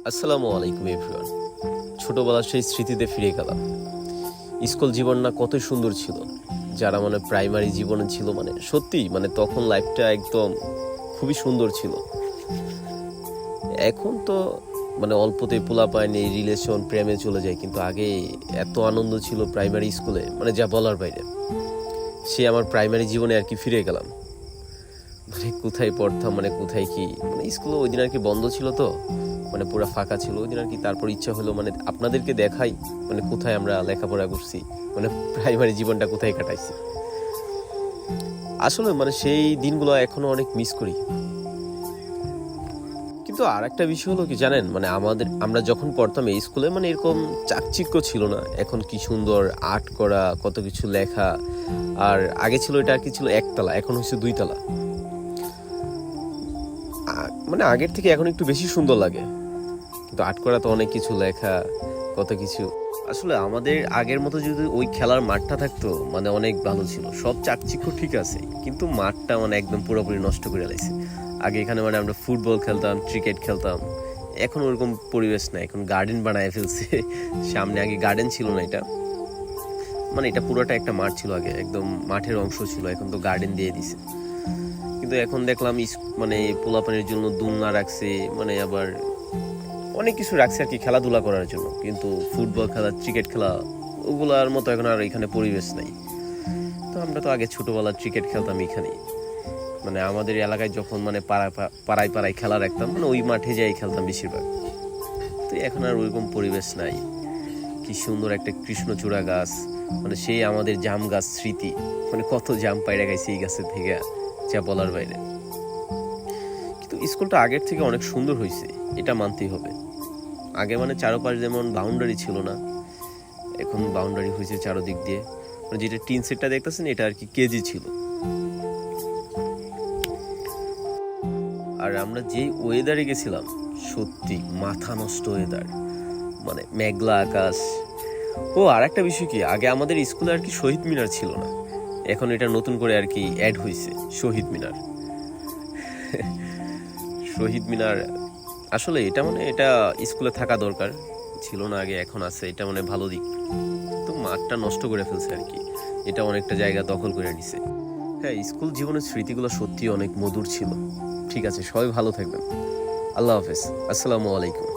আসসালামু আলাইকুম এভরিওয়ান। ছোটবেলার সেই স্মৃতিতে ফিরে গেলাম। স্কুল জীবন না কত সুন্দর ছিল। যারা প্রাইমারি জীবনে ছিল সত্যি তখন লাইফটা একদম খুবই সুন্দর ছিল। এখন তো অল্পতে পোলাপাইন এই রিলেশন প্রেমে চলে যায়, কিন্তু আগে এত আনন্দ ছিল প্রাইমারি স্কুলে যা বলার বাইরে। সে আমার প্রাইমারি জীবনে আর কি ফিরে গেলাম। কোথায় পড়তাম কোথায় কি স্কুলে ওই দিন আর কি বন্ধ ছিল, তো পুরো ফাঁকা ছিল ওই দিন আর কি। তারপর ইচ্ছা হলো আপনাদেরকে দেখাই কোথায় আমরা লেখাপড়া করছি, প্রাইমারি জীবনটা কোথায় কাটাইছি। আসলে সেই দিনগুলো এখনো অনেক মিস করি। কিন্তু আর একটা বিষয় হলো কি জানেন, আমরা যখন পড়তাম এই স্কুলে এরকম চাকচিক্য ছিল না। এখন কি সুন্দর আর্ট করা, কত কিছু লেখা। আর আগে ছিল এটা আর কি ছিল একতলা, এখন হচ্ছে দুইতলা। আগের থেকে এখন একটু বেশি সুন্দর লাগে, কিন্তু আর্ট করা তো অনেক কিছু লেখা, কত কিছু। আসলে আমাদের আগের মতো যদি ওই খেলার মাঠটা থাকতো অনেক ভালো ছিল। সব চাকচিক্য ঠিক আছে, কিন্তু মাঠটা একদম পুরোপুরি নষ্ট করে লাইছে। আগে এখানে আমরা ফুটবল খেলতাম, ক্রিকেট খেলতাম। এখন ওরকম পরিবেশ নাই, এখন গার্ডেন বানায় ফেলছে সামনে। আগে গার্ডেন ছিল না, এটা এটা পুরোটা একটা মাঠ ছিল আগে, একদম মাঠের অংশ ছিল। এখন তো গার্ডেন দিয়ে দিছে। কিন্তু এখন দেখলাম পোলাপানের জন্য দোলনা রাখছে, আবার অনেক কিছু রাখছে আর কি খেলাধুলা করার জন্য। কিন্তু ফুটবল খেলা, ক্রিকেট খেলা ওগুলার মতো এখন আর এখানে পরিবেশ নাই। তো আমরা তো আগে ছোটবেলা ক্রিকেট খেলতাম এখানেই, আমাদের এলাকায় যখন পাড়ায় পাড়ায় খেলা রাখতাম ওই মাঠে যাই খেলতাম বেশিরভাগ। তো এখন আর ওইরকম পরিবেশ নাই। কি সুন্দর একটা কৃষ্ণচূড়া গাছ, সেই আমাদের জাম গাছ স্মৃতি। কত জাম পাইরা গাইছে এই গাছের থেকে, যা বলার বাইরে। কিন্তু স্কুলটা আগের থেকে অনেক সুন্দর হয়েছে, এটা মানতেই হবে। আগে চারপাশ যেমন বাউন্ডারি ছিল না, এখন বাউন্ডারি হয়েছে চারদিক দিয়ে। যেটা টিন সেটটা দেখতেছেন এটা আর কি কেজি ছিল। আর আমরা যেই ওয়েদারে গেছিলাম, সত্যি মাথা নষ্ট ওয়েদার, মেঘলা আকাশ। ও আর একটা বিষয় কি, আগে আমাদের স্কুলে আর কি শহীদ মিনার ছিল না, এখন এটা নতুন করে আর কি অ্যাড হয়েছে শহীদ মিনার। শহীদ মিনার আসলে এটা এটা স্কুলে থাকা দরকার ছিল না আগে, এখন আছে। এটা ভালো দিক। তো মাঠটা নষ্ট করে ফেলছে আর কি, এটা অনেকটা জায়গা দখল করে নিছে। হ্যাঁ, স্কুল জীবনের স্মৃতিগুলো সত্যি অনেক মধুর ছিল। ঠিক আছে, সবাই ভালো থাকবেন। আল্লাহ হাফেজ, আসসালামু আলাইকুম।